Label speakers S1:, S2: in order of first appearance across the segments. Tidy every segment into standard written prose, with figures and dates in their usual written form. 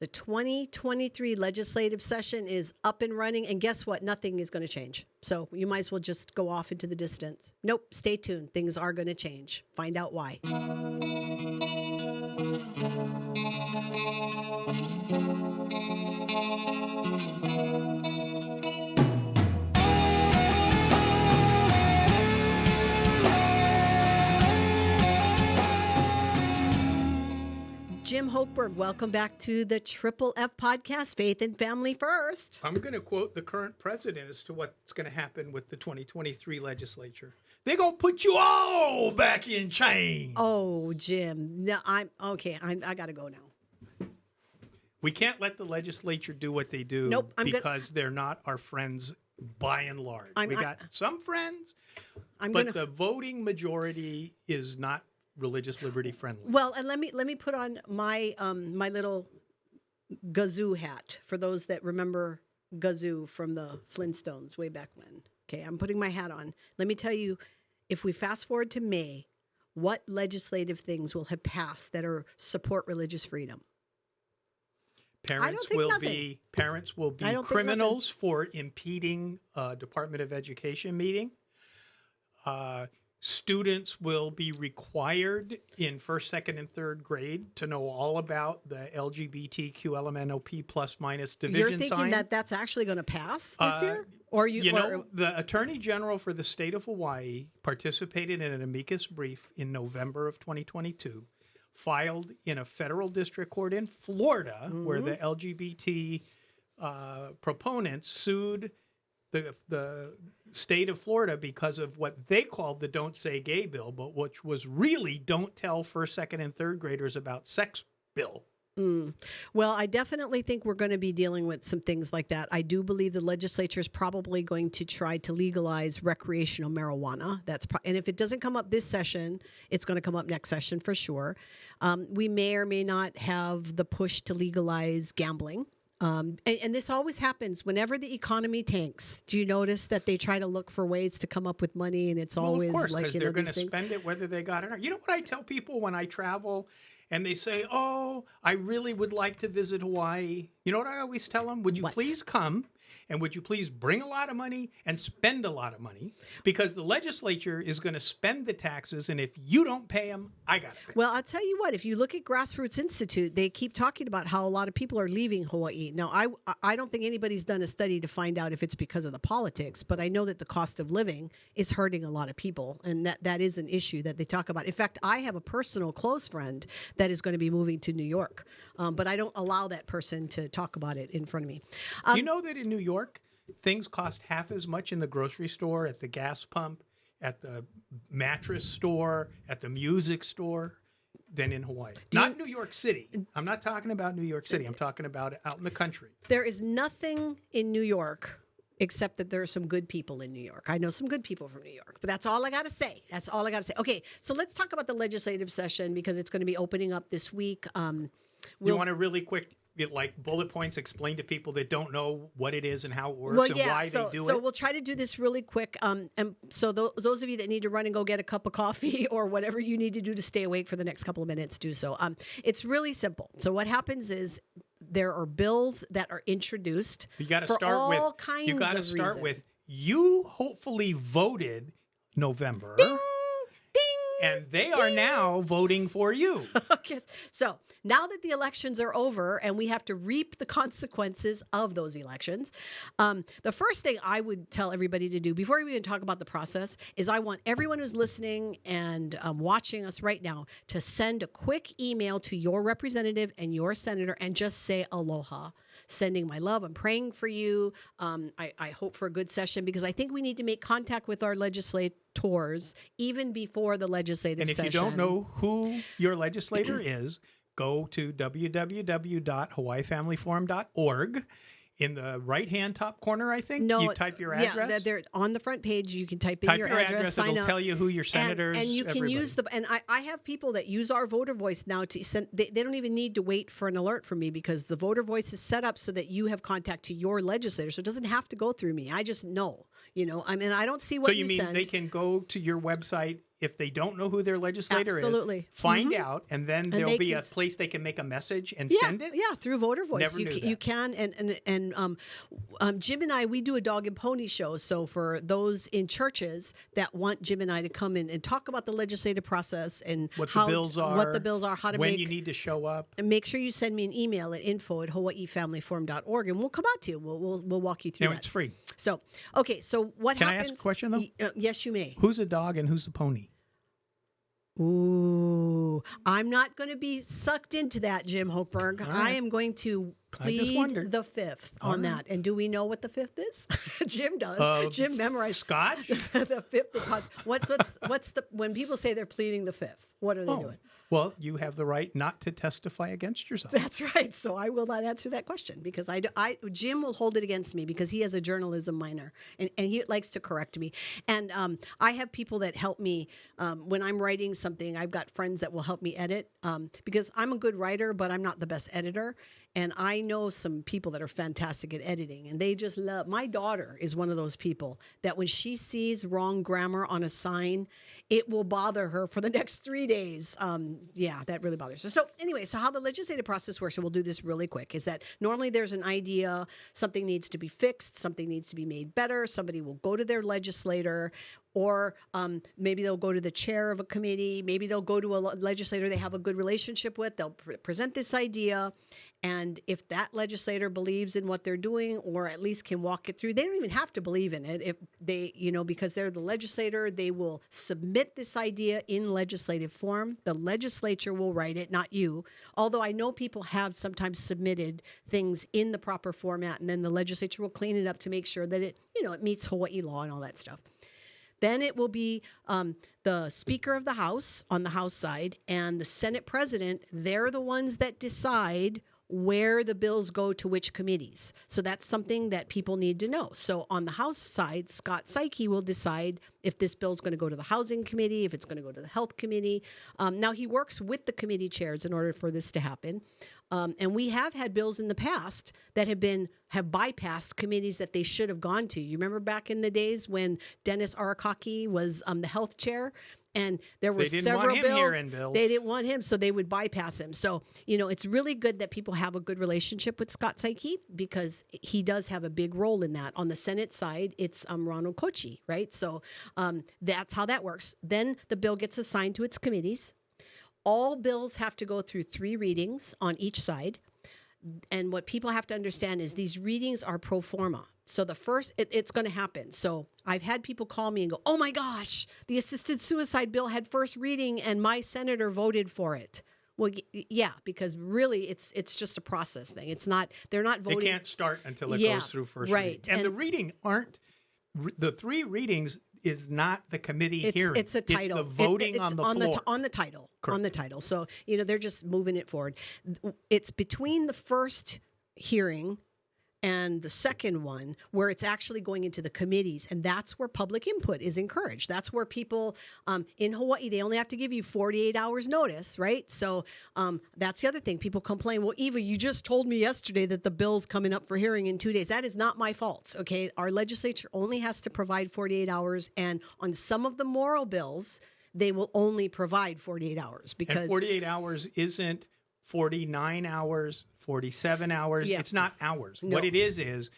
S1: The 2023 legislative session is up and running, and guess what? Nothing is going to change. So you might as well just go off into the distance. Nope, stay tuned. Things are going to change. Find out why. Jim Hochberg, welcome back to the Triple F podcast, Faith and Family First.
S2: I'm going to quote the current president as to what's going to happen with the 2023 legislature. They're going to put you all back in chains.
S1: Oh, Jim. No, I got to go now.
S2: We can't let the legislature do what they do because they're not our friends by and large. We got some friends, but the voting majority is not religious liberty friendly.
S1: Well, and let me put on my my little Gazoo hat for those that remember Gazoo from the Flintstones way back when. Okay, I'm putting my hat on. Let me tell you, if we fast forward to May, what legislative things will have passed that are support religious freedom?
S2: Parents will be criminals for impeding a Department of Education meeting. Students will be required in first, second, and third grade to know all about the LGBTQ LMNOP plus minus division sign.
S1: You're thinking that that's actually going to pass this year? Or
S2: the Attorney General for the state of Hawaii participated in an amicus brief in November of 2022, filed in a federal district court in Florida, where the LGBT proponents sued the state of Florida because of what they called the Don't Say Gay bill, but which was really Don't Tell first, second, and third graders about sex bill.
S1: Well, I definitely think we're going to be dealing with some things like that. I do believe the legislature is probably going to try to legalize recreational marijuana. And if it doesn't come up this session, it's going to come up next session for sure. We may or may not have the push to legalize gambling. And this always happens whenever the economy tanks. Do you notice that they try to look for ways to come up with money, and it's always
S2: of course,
S1: like,
S2: because they're going to spend it whether they got it or not. You know what I tell people when I travel and they say, "Oh, I really would like to visit Hawaii." You know what I always tell them? Would you please come? And would you please bring a lot of money and spend a lot of money? Because the legislature is going to spend the taxes, and if you don't pay them, I got to pay.
S1: Well, I'll tell you what, if you look at Grassroots Institute, they keep talking about how a lot of people are leaving Hawaii. Now, I don't think anybody's done a study to find out if it's because of the politics, but I know that the cost of living is hurting a lot of people, and that is an issue that they talk about. In fact, I have a personal close friend that is going to be moving to New York, but I don't allow that person to talk about it in front of me.
S2: Do you know that in New York, things cost half as much in the grocery store, at the gas pump, at the mattress store, at the music store than in Hawaii? Not New York City. I'm not talking about New York City. I'm talking about out in the country.
S1: There is nothing in New York except that there are some good people in New York. I know some good people from New York, but that's all I got to say. That's all I got to say. Okay, so let's talk about the legislative session because it's going to be opening up this week.
S2: You want to really quick, like bullet points, explain to people that don't know what it is and how it works and why they do it?
S1: So we'll try to do this really quick. And so those of you that need to run and go get a cup of coffee or whatever you need to do to stay awake for the next couple of minutes, do so. It's really simple. So what happens is there are bills that are introduced.
S2: You got to start with. You hopefully voted November.
S1: Ding!
S2: And they are now voting for you.
S1: Okay. So now that the elections are over and we have to reap the consequences of those elections, the first thing I would tell everybody to do before we even talk about the process is I want everyone who's listening and watching us right now to send a quick email to your representative and your senator and just say aloha. Sending my love. I'm praying for you. I hope for a good session because I think we need to make contact with our legislators even before the legislative session.
S2: And if you don't know who your legislator is, go to www.hawaiifamilyforum.org. In the right-hand top corner, I think, you type your address.
S1: Yeah, they're on the front page. You can type in your address, sign
S2: it'll
S1: up.
S2: Tell you who your senators,
S1: and you can use and I have people that use our voter voice now to send. They don't even need to wait for an alert from me because the voter voice is set up so that you have contact to your legislator. So it doesn't have to go through me. I just know, I mean, I don't see what
S2: you mean
S1: send.
S2: They can go to your website if they don't know who their legislator
S1: Absolutely.
S2: is, find out, and then there'll be a
S1: can
S2: place they can make a message and
S1: yeah,
S2: send it.
S1: Yeah, through voter voice.
S2: Never
S1: you
S2: knew
S1: can,
S2: that.
S1: you can, and Jim and I, we do a dog and pony show. So for those in churches that want Jim and I to come in and talk about the legislative process and
S2: What
S1: how,
S2: the bills are,
S1: how to
S2: when
S1: make,
S2: you need to show up.
S1: and make sure you send me an email at info@hawaiifamilyforum.org, and we'll come out to you. We'll walk you through
S2: No,
S1: that.
S2: it's free.
S1: So okay, so what
S2: Can
S1: happens?
S2: I ask a question though?
S1: Yes, you may.
S2: Who's a dog and who's the pony?
S1: Ooh, I'm not going to be sucked into that, Jim Hochberg.
S2: All
S1: I
S2: right.
S1: am going to
S2: I just
S1: plead
S2: wondered.
S1: the fifth
S2: All
S1: on
S2: right.
S1: that. And do we know what the fifth is? Jim does. Jim memorized
S2: Scotch?
S1: the fifth. What's the when people say they're pleading the fifth? What are they doing?
S2: Well, you have the right not to testify against yourself.
S1: That's right. So I will not answer that question because Jim will hold it against me because he has a journalism minor and he likes to correct me. And I have people that help me when I'm writing something. I've got friends that will help me edit because I'm a good writer, but I'm not the best editor. And I know some people that are fantastic at editing, and they just love. My daughter is one of those people that when she sees wrong grammar on a sign, it will bother her for the next 3 days. Yeah, that really bothers her. So anyway, so how the legislative process works, and we'll do this really quick, is that normally there's an idea, something needs to be fixed, something needs to be made better. Somebody will go to their legislator, or maybe they'll go to the chair of a committee. Maybe they'll go to a legislator they have a good relationship with. They'll present this idea. And if that legislator believes in what they're doing, or at least can walk it through, they don't even have to believe in it. If they, because they're the legislator, they will submit this idea in legislative form. The legislature will write it, not you. Although I know people have sometimes submitted things in the proper format, and then the legislature will clean it up to make sure that it meets Hawaii law and all that stuff. Then it will be the Speaker of the House on the House side and the Senate President. They're the ones that decide where the bills go to which committees. So that's something that people need to know. So on the House side, Scott Psyche will decide if this bill is going to go to the Housing Committee, if it's going to go to the Health Committee. Now, he works with the committee chairs in order for this to happen. And we have had bills in the past that have bypassed committees that they should have gone to. You remember back in the days when Dennis Arakaki was the health chair? And there were several bills. They didn't want him, so they would bypass him. So, it's really good that people have a good relationship with Scott Psyche because he does have a big role in that. On the Senate side, it's Ronald Kochi, right? So that's how that works. Then the bill gets assigned to its committees. All bills have to go through 3 readings on each side. And what people have to understand is these readings are pro forma. So the first, it's going to happen. So I've had people call me and go, oh my gosh, the assisted suicide bill had first reading and my senator voted for it. Well, yeah, because really it's just a process thing. It's not, they're not voting.
S2: They can't start until it goes through first reading. And the reading the 3 readings is not the committee hearing.
S1: It's a title.
S2: It's the voting on the floor.
S1: On the title.
S2: Correct.
S1: On the title. So, they're just moving it forward. It's between the first hearing and the second one where it's actually going into the committees, and that's where public input is encouraged. That's where people in Hawaii, they only have to give you 48 hours notice, right? So that's the other thing. People complain, well, Eva, you just told me yesterday that the bill's coming up for hearing in 2 days. That is not my fault, okay? Our legislature only has to provide 48 hours, and on some of the moral bills, they will only provide 48 hours because...
S2: And 48 hours isn't 49 hours, 47 hours. Yeah. It's not hours. No. What it is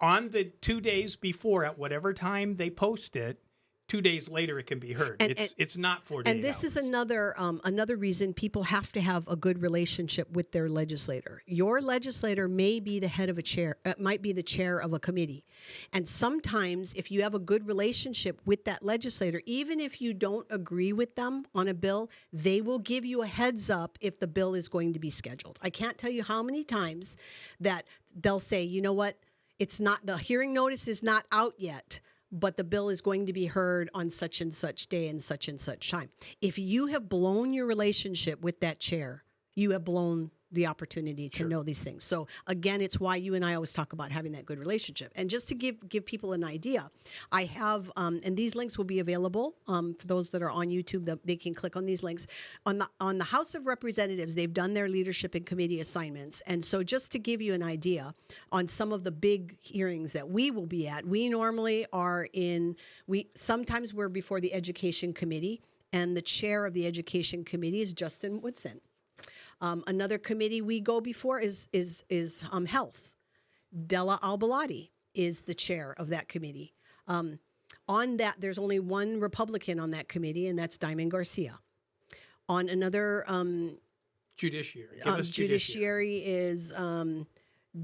S2: on the 2 days before, at whatever time they post it, 2 days later it can be heard. It's not 48
S1: And this
S2: hours.
S1: is another reason people have to have a good relationship with their legislator. Your legislator may be the head of a chair, might be the chair of a committee. And sometimes if you have a good relationship with that legislator, even if you don't agree with them on a bill, they will give you a heads up if the bill is going to be scheduled. I can't tell you how many times that they'll say, you know what, the hearing notice is not out yet, but the bill is going to be heard on such and such day and such time. If you have blown your relationship with that chair, you have blown the opportunity to know these things. So again, it's why you and I always talk about having that good relationship. And just to give people an idea, I have, and these links will be available for those that are on YouTube. They can click on these links. On the House of Representatives, they've done their leadership and committee assignments. And so just to give you an idea on some of the big hearings that we will be at, we normally are sometimes we're before the Education Committee, and the chair of the Education Committee is Justin Woodson. Another committee we go before is Health. Della Albalati is the chair of that committee. On that, there's only one Republican on that committee, and that's Diamond Garcia. On another
S2: judiciary,
S1: judiciary is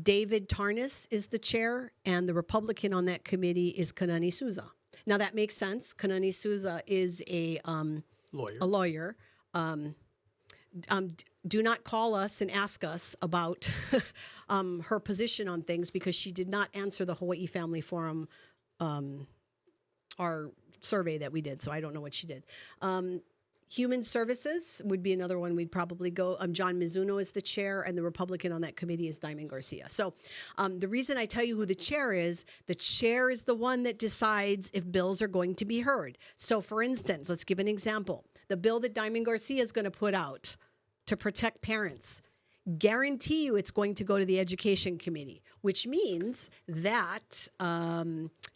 S1: David Tarnas is the chair, and the Republican on that committee is Kanani Souza. Now that makes sense. Kanani Souza is a lawyer. Do not call us and ask us about her position on things, because she did not answer the Hawaii Family Forum, our survey that we did. So I don't know what she did. Human Services would be another one we'd probably go. John Mizuno is the chair, and the Republican on that committee is Diamond Garcia. So the reason I tell you who the chair is the one that decides if bills are going to be heard. So for instance, let's give an example. The bill that Diamond Garcia is going to put out to protect parents, guarantee you it's going to go to the Education Committee, which means that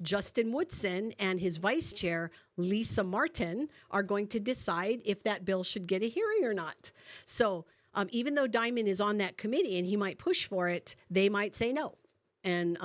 S1: Justin Woodson and his vice chair, Lisa Martin, are going to decide if that bill should get a hearing or not. So even though Diamond is on that committee and he might push for it, they might say no. And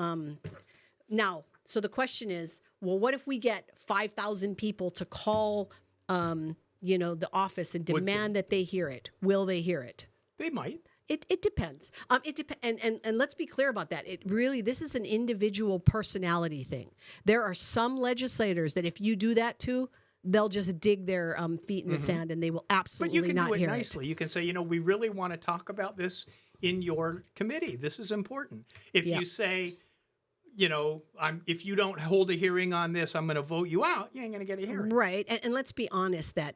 S1: now, so the question is, well, what if we get 5,000 people to call the office and demand that they hear it? Will they hear it?
S2: They might.
S1: It depends. And let's be clear about that. This is an individual personality thing. There are some legislators that if you do that to, they'll just dig their feet in the sand, and they will absolutely not hear it.
S2: But you can do it nicely. You can say, we really want to talk about this in your committee. This is important. If you say, if you don't hold a hearing on this, I'm going to vote you out, you ain't going to get a hearing.
S1: Right. And let's be honest that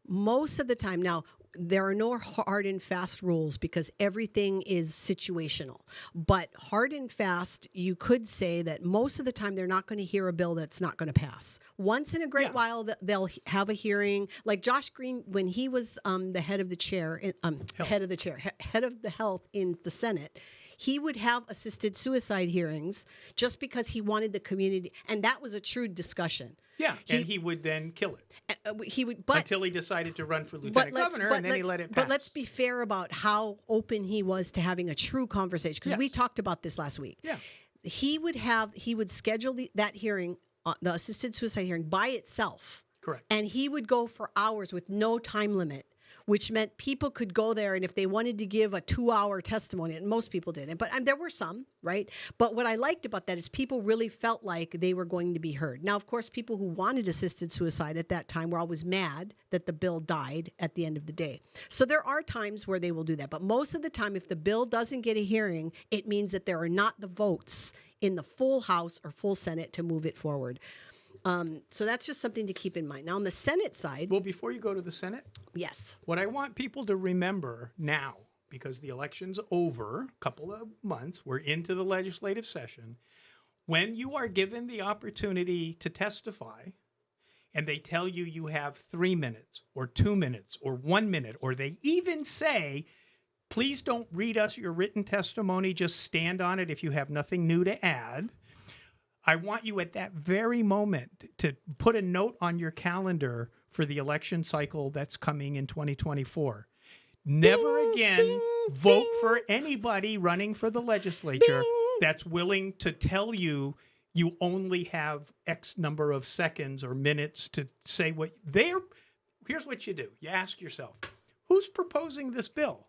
S1: most of the time now, there are no hard and fast rules because everything is situational. But hard and fast, you could say that most of the time they're not going to hear a bill that's not going to pass. Once in a great while, they'll have a hearing. Like Josh Green, when he was the head of the health in the Senate, he would have assisted suicide hearings just because he wanted the community, and that was a true discussion.
S2: Yeah, and he would then kill it. Until he decided to run for lieutenant governor, and then he let it pass.
S1: But let's be fair about how open he was to having a true conversation, because we talked about this last week.
S2: Yeah,
S1: he would schedule that hearing, the assisted suicide hearing, by itself.
S2: Correct.
S1: And he would go for hours with no time limit, which meant people could go there, and if they wanted to give a 2-hour testimony, and most people didn't, but there were some, right? But what I liked about that is people really felt like they were going to be heard. Now, of course, people who wanted assisted suicide at that time were always mad that the bill died at the end of the day. So there are times where they will do that. But most of the time, if the bill doesn't get a hearing, it means that there are not the votes in the full House or full Senate to move it forward. So that's just something to keep in mind. Now, on the Senate side...
S2: Well, before you go to the Senate...
S1: Yes.
S2: What I want people to remember now, because the election's over, a couple of months, we're into the legislative session, when you are given the opportunity to testify, and they tell you you have 3 minutes, or 2 minutes, or 1 minute, or they even say, please don't read us your written testimony, just stand on it if you have nothing new to add... I want you at that very moment to put a note on your calendar for the election cycle that's coming in 2024. Never again vote for anybody running for the legislature that's willing to tell you you only have X number of seconds or minutes to say what they're... Here's what you do. You ask yourself, who's proposing this bill?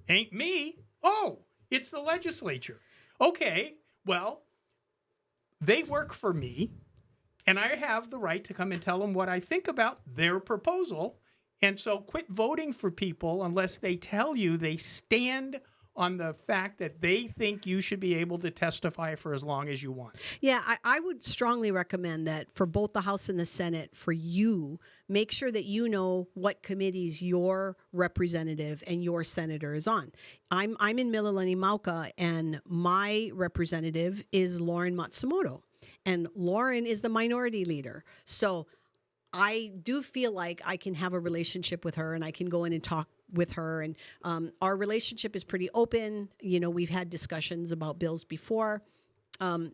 S2: Ain't me. Oh, it's the legislature. Okay, well... They work for me, and I have the right to come and tell them what I think about their proposal. And so quit voting for people unless they tell you they stand on the fact that they think you should be able to testify for as long as you want.
S1: Yeah, I would strongly recommend that for both the House and the Senate, for you, make sure that you know what committees your representative and your senator is on. I'm in Mililani Mauka, and my representative is Lauren Matsumoto. And Lauren is the minority leader. So I do feel like I can have a relationship with her, and I can go in and talk with her. And our relationship is pretty open. You know, we've had discussions about bills before. And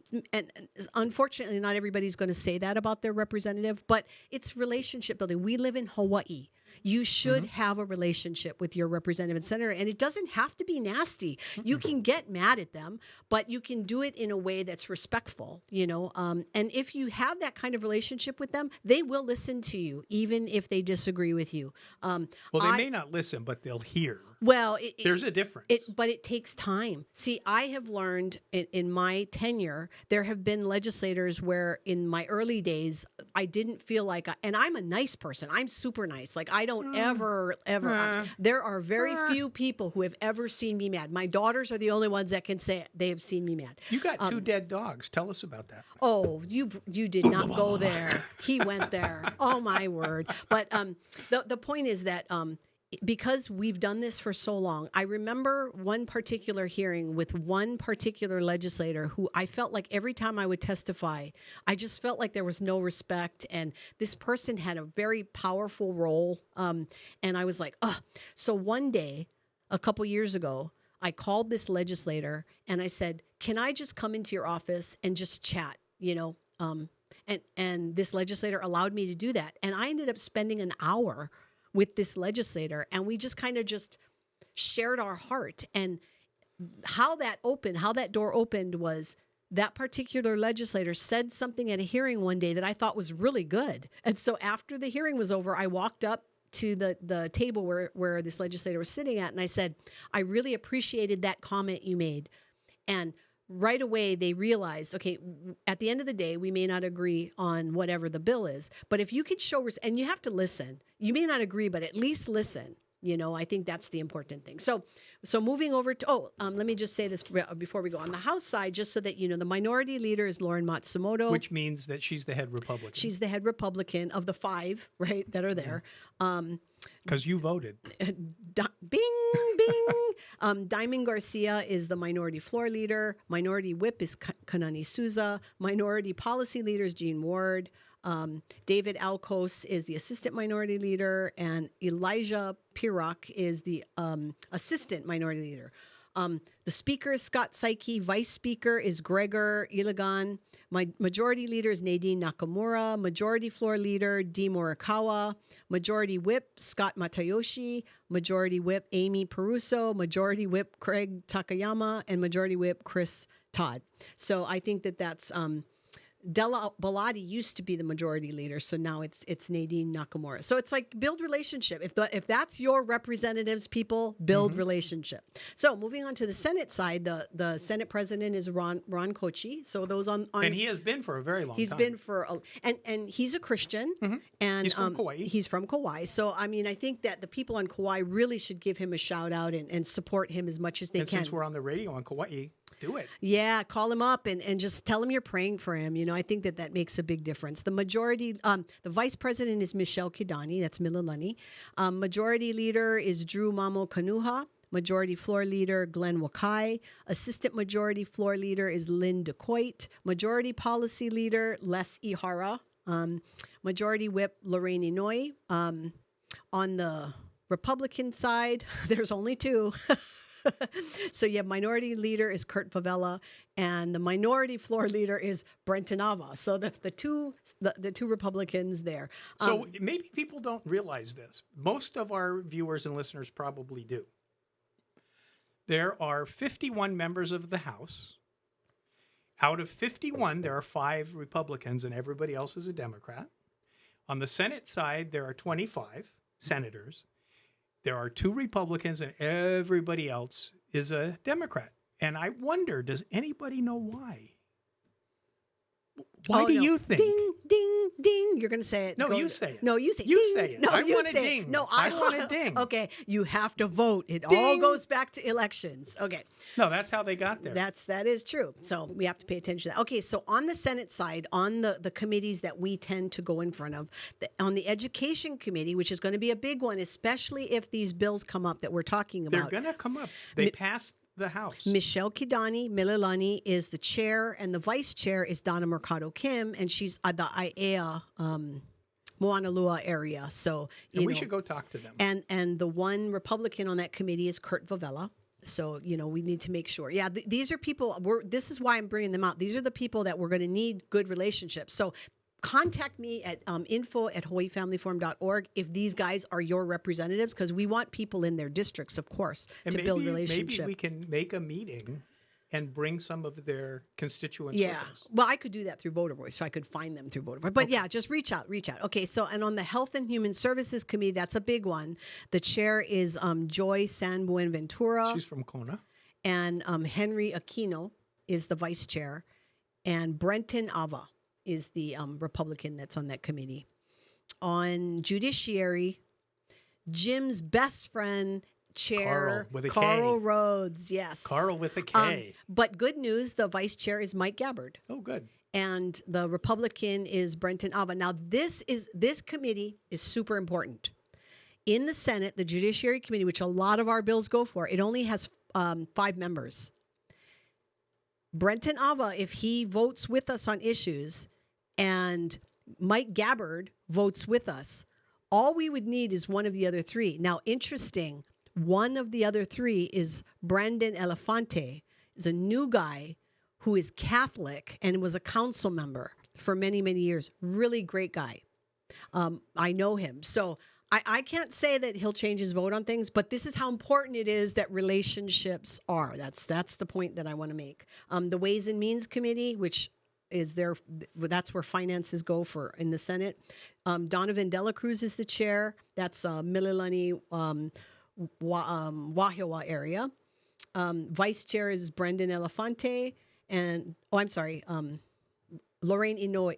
S1: unfortunately, not everybody's going to say that about their representative, but it's relationship building. We live in Hawaii. You should have a relationship with your representative and senator, and it doesn't have to be nasty. You can get mad at them, but you can do it in a way that's respectful, you know. And if you have that kind of relationship with them, they will listen to you, even if they disagree with you.
S2: Well, they may not listen, but they'll hear.
S1: Well,
S2: there's a difference.
S1: But it takes time. See, I have learned in my tenure, there have been legislators where in my early days, I didn't feel like, and I'm a nice person. I'm super nice. Like, I don't ever, there are very few people who have ever seen me mad. My daughters are the only ones that can say they have seen me mad.
S2: You got 2 dead dogs. Tell us about that.
S1: Oh, you did not go there. He went there. Oh, my word. But the point is that because we've done this for so long, I remember one particular hearing with one particular legislator who I felt like every time I would testify, I just felt like there was no respect. And this person had a very powerful role. And I was like, oh. So one day, a couple years ago, I called this legislator and I said, can I just come into your office and just chat, you know? And this legislator allowed me to do that. And I ended up spending an hour with this legislator, and we just kind of just shared our heart. And how that door opened was that particular legislator said something at a hearing one day that I thought was really good. And so after the hearing was over, I walked up to the table where this legislator was sitting at, and I said, I really appreciated that comment you made. And right away, they realized, okay, at the end of the day, we may not agree on whatever the bill is, but if you can show, and you have to listen, you may not agree, but at least listen. You know, I think that's the important thing. So moving over to, let me just say this before we go. On the House side, just so that you know, the minority leader is Lauren Matsumoto.
S2: Which means that she's the head Republican.
S1: She's the head Republican of the 5, right, that are there.
S2: Because you voted.
S1: Bing, bing. Diamond Garcia is the minority floor leader. Minority whip is Kanani Souza. Minority policy leader is Jean Ward. David Alcos is the assistant minority leader, and Elijah Pirok is the assistant minority leader. The speaker is Scott Psyche. Vice speaker is Gregor Ilagan. My majority leader is Nadine Nakamura. Majority floor leader, Dee Morikawa. Majority whip, Scott Matayoshi. Majority whip, Amy Peruso. Majority whip, Craig Takayama. And majority whip, Chris Todd. So I think that's... Della Bellotti used to be the majority leader, so now it's Nadine Nakamura. So it's like build relationship. If that's your representatives, people build relationship. So moving on to the Senate side, the Senate president is Ron Kochi. So those on
S2: and he has been for a very long time.
S1: He's been for and he's a Christian, and
S2: he's from Kauai.
S1: He's from Kauai. So I mean, I think that the people on Kauai really should give him a shout out and support him as much as they can.
S2: Since we're on the radio on Kauai, do it.
S1: Yeah, call him up and just tell him you're praying for him. You know, I think that makes a big difference. The majority, the vice president is Michelle Kidani. That's Mililani. Majority leader is Drew Mamo Kanuha. Majority floor leader, Glenn Wakai. Assistant majority floor leader is Lynn DeCoit. Majority policy leader, Les Ihara. Majority whip, Lorraine Inouye. On the Republican side, there's only 2. So you have minority leader is Kurt Favela, and the minority floor leader is Brenton Ava. So the two Republicans there.
S2: So maybe people don't realize this. Most of our viewers and listeners probably do. There are 51 members of the House. Out of 51, there are 5 Republicans, and everybody else is a Democrat. On the Senate side, there are 25 senators. There are 2 Republicans, and everybody else is a Democrat. And I wonder, does anybody know why? Why do you think?
S1: Ding, ding, ding. You're going to say it.
S2: No, you say it.
S1: No, you say it.
S2: You
S1: Ding.
S2: say it.
S1: No,
S2: I
S1: you
S2: want a
S1: say it.
S2: ding.
S1: No,
S2: I want a ding.
S1: Okay, you have to vote. It all
S2: Ding.
S1: goes back to elections. Okay.
S2: No, that's how they got there.
S1: That is true. So we have to pay attention to that. Okay, so on the Senate side, on the committees that we tend to go in front of, on the Education Committee, which is going to be a big one, especially if these bills come up that we're talking about.
S2: They're going to come up. They passed the House.
S1: Michelle Kidani Mililani is the chair, and the vice chair is Donna Mercado Kim, and she's at the IAEA Moanalua area. So
S2: we should go talk to them.
S1: And the one Republican on that committee is Kurt Vavella. So, we need to make sure. Yeah, these are people. This is why I'm bringing them out. These are the people that we're going to need good relationships. So contact me at info@hawaiifamilyforum.org if these guys are your representatives, because we want people in their districts, of course, to build relationships.
S2: Maybe we can make a meeting and bring some of their constituents with us.
S1: Well, I could do that through Voter Voice, so I could find them through Voter Voice. But yeah, just reach out. Okay, so and on the Health and Human Services Committee, that's a big one. The chair is Joy San Buenaventura.
S2: She's from Kona.
S1: And Henry Aquino is the vice chair. And Brenton Ava is the Republican that's on that committee. On Judiciary, Jim's best friend, Chair Carl Rhodes. Yes.
S2: Carl with a K.
S1: But good news, the vice chair is Mike Gabbard.
S2: Oh, good.
S1: And the Republican is Brenton Ava. Now, this committee is super important. In the Senate, the Judiciary Committee, which a lot of our bills go for, it only has 5 members. Brenton Ava, if he votes with us on issues, and Mike Gabbard votes with us, all we would need is one of the other 3. Now, interesting, one of the other 3 is Brandon Elefante, is a new guy who is Catholic and was a council member for many, many years. Really great guy. I know him. So I can't say that he'll change his vote on things, but this is how important it is that relationships are. That's the point that I want to make. The Ways and Means Committee, which is there, that's where finances go for in the Senate. Donovan Dela Cruz is the chair. That's Mililani Wahiawa area. Vice chair is Brendan Elefante, and Lorraine Inouye.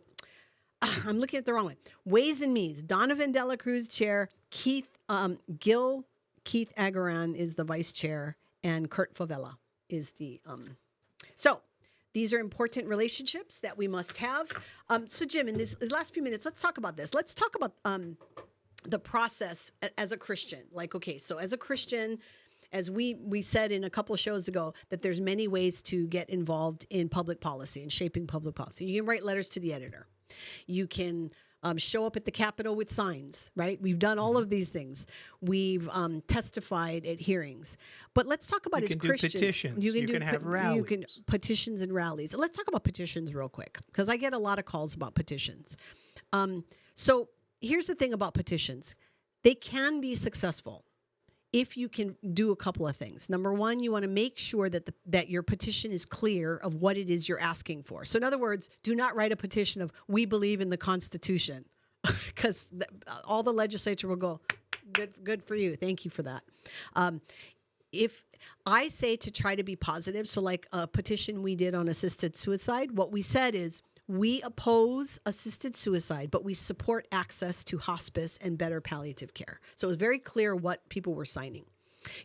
S1: I'm looking at the wrong one. Ways and Means, Donovan Dela Cruz chair, Keith Agaran is the vice chair, and Kurt Favela is the so these are important relationships that we must have. So Jim, in this last few minutes, let's talk about this. Let's talk about the process as a Christian. Like, okay, so as a Christian, as we said in a couple of shows ago, that there's many ways to get involved in public policy and shaping public policy. You can write letters to the editor. You can show up at the Capitol with signs, right? We've done all of these things. We've testified at hearings. But let's talk about as Christians.
S2: Petitions. You can have rallies.
S1: You can petitions and rallies. Let's talk about petitions real quick, because I get a lot of calls about petitions. So here's the thing about petitions. They can be successful if you can do a couple of things. Number one, you want to make sure that your petition is clear of what it is you're asking for. So in other words, do not write a petition of, we believe in the Constitution, because all the legislature will go, good for you. Thank you for that. If I say to try to be positive, so like a petition we did on assisted suicide, what we said is, we oppose assisted suicide, but we support access to hospice and better palliative care. So it was very clear what people were signing.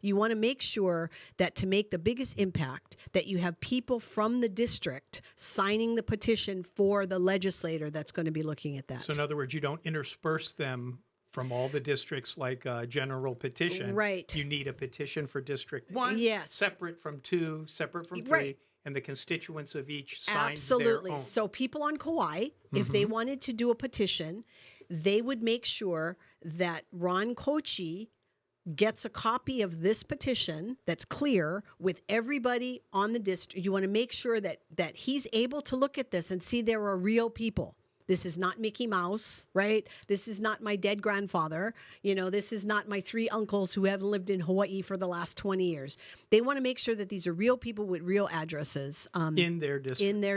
S1: You want to make sure that to make the biggest impact, that you have people from the district signing the petition for the legislator that's going to be looking at that.
S2: So in other words, you don't intersperse them from all the districts like a general petition.
S1: Right.
S2: You need a petition for District 1,
S1: yes,
S2: separate from 2, separate from 3.
S1: Right.
S2: And the constituents of each sign
S1: Absolutely.
S2: their own.
S1: So people on Kauai, if they wanted to do a petition, they would make sure that Ron Kochi gets a copy of this petition that's clear with everybody on the district. You want to make sure that he's able to look at this and see there are real people. This is not Mickey Mouse, right? This is not my dead grandfather. This is not my 3 uncles who haven't lived in Hawaii for the last 20 years. They want to make sure that these are real people with real addresses
S2: in their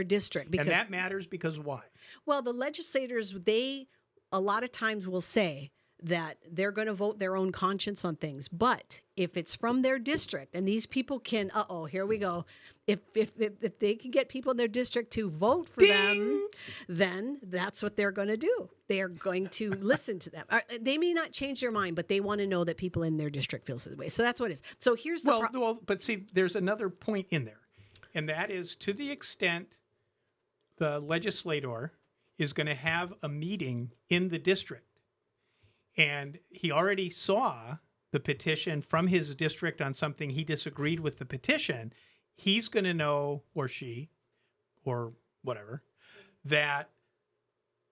S2: district.
S1: Because,
S2: and that matters because why?
S1: Well, the legislators, they a lot of times will say that they're going to vote their own conscience on things. But if it's from their district and these people can, here we go. If they can get people in their district to vote for them, then that's what they're going to do. They are going to listen to them. They may not change their mind, but they want to know that people in their district feel the way. So that's what it is. So here's the
S2: but see, there's another point in there, and that is to the extent the legislator is going to have a meeting in the district, and he already saw the petition from his district on something he disagreed with the petition, he's going to know, or she, or whatever, that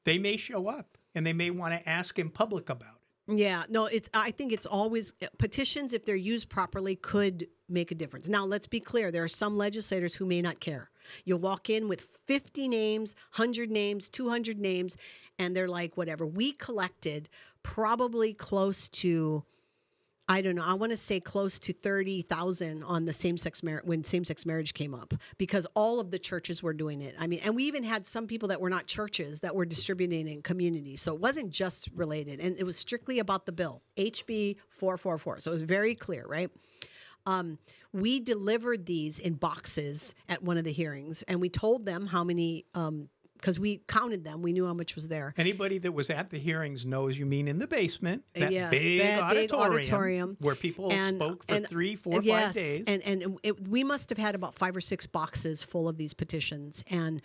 S2: they may show up and they may want to ask in public about it.
S1: Yeah, no, I think it's always petitions, if they're used properly, could make a difference. Now, let's be clear. There are some legislators who may not care. You'll walk in with 50 names, 100 names, 200 names, and they're like, whatever. We collected probably close to, I don't know, I want to say close to 30,000 on the same-sex marriage, when same-sex marriage came up, because all of the churches were doing it. I mean, and we even had some people that were not churches that were distributing in communities. So it wasn't just related, and it was strictly about the bill, HB 444. So it was very clear, right? We delivered these in boxes at one of the hearings, and we told them how many, because we counted them. We knew how much was there.
S2: Anybody that was at the hearings knows you mean in the basement, that
S1: yes,
S2: big auditorium where people
S1: and,
S2: spoke for 3, 4,
S1: yes,
S2: 5 days.
S1: And we must have had about 5 or 6 boxes full of these petitions. And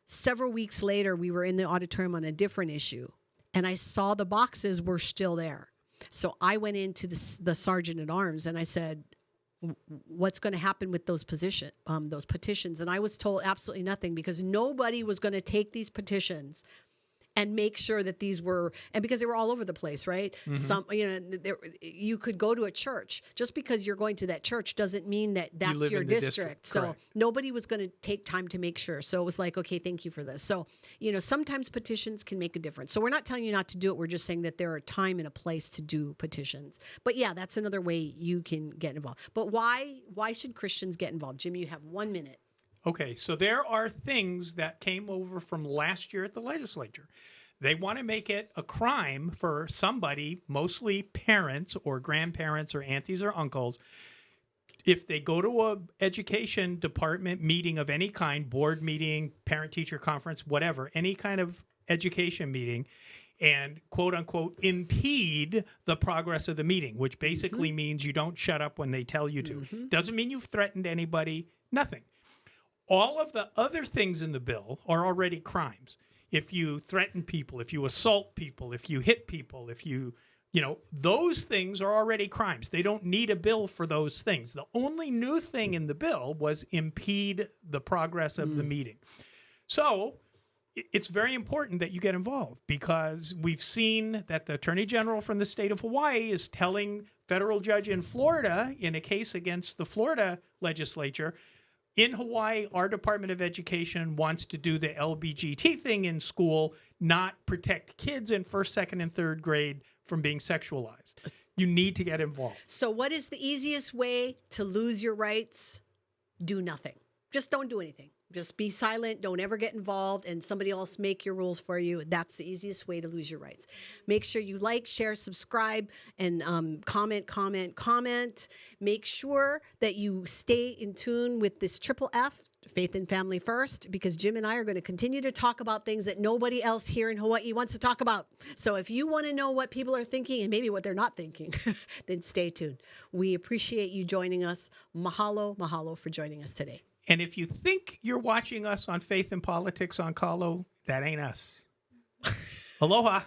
S1: several weeks later, we were in the auditorium on a different issue, and I saw the boxes were still there. So I went into the sergeant at arms and I said, what's going to happen with those petitions? And I was told absolutely nothing, because nobody was going to take these petitions and make sure that these were, and because they were all over the place, right? Mm-hmm. Some, you could go to a church. Just because you're going to that church doesn't mean that that's your district. So
S2: correct.
S1: Nobody was going to take time to make sure. So it was like, okay, thank you for this. So, sometimes petitions can make a difference. So we're not telling you not to do it. We're just saying that there are a time and a place to do petitions. But yeah, that's another way you can get involved. But why should Christians get involved? Jim, you have 1 minute.
S2: Okay, so there are things that came over from last year at the legislature. They want to make it a crime for somebody, mostly parents or grandparents or aunties or uncles, if they go to a education department meeting of any kind, board meeting, parent-teacher conference, whatever, any kind of education meeting, and quote-unquote impede the progress of the meeting, which basically means you don't shut up when they tell you to. Mm-hmm. Doesn't mean you've threatened anybody, nothing. All of the other things in the bill are already crimes. If you threaten people, if you assault people, if you hit people, if you those things are already crimes. They don't need a bill for those things. The only new thing in the bill was impede the progress of the meeting. So it's very important that you get involved, because we've seen that the Attorney General from the state of Hawaii is telling federal judge in Florida in a case against the Florida legislature, in Hawaii, our Department of Education wants to do the LBGT thing in school, not protect kids in 1st, 2nd, and 3rd grade from being sexualized. You need to get involved.
S1: So what is the easiest way to lose your rights? Do nothing. Just don't do anything. Just be silent. Don't ever get involved, and somebody else make your rules for you. That's the easiest way to lose your rights. Make sure you like, share, subscribe, and comment. Make sure that you stay in tune with this triple F, Faith and Family First, because Jim and I are going to continue to talk about things that nobody else here in Hawaii wants to talk about. So if you want to know what people are thinking and maybe what they're not thinking, then stay tuned. We appreciate you joining us. Mahalo for joining us today.
S2: And if you think you're watching us on Faith and Politics on Kahlo, that ain't us. Aloha.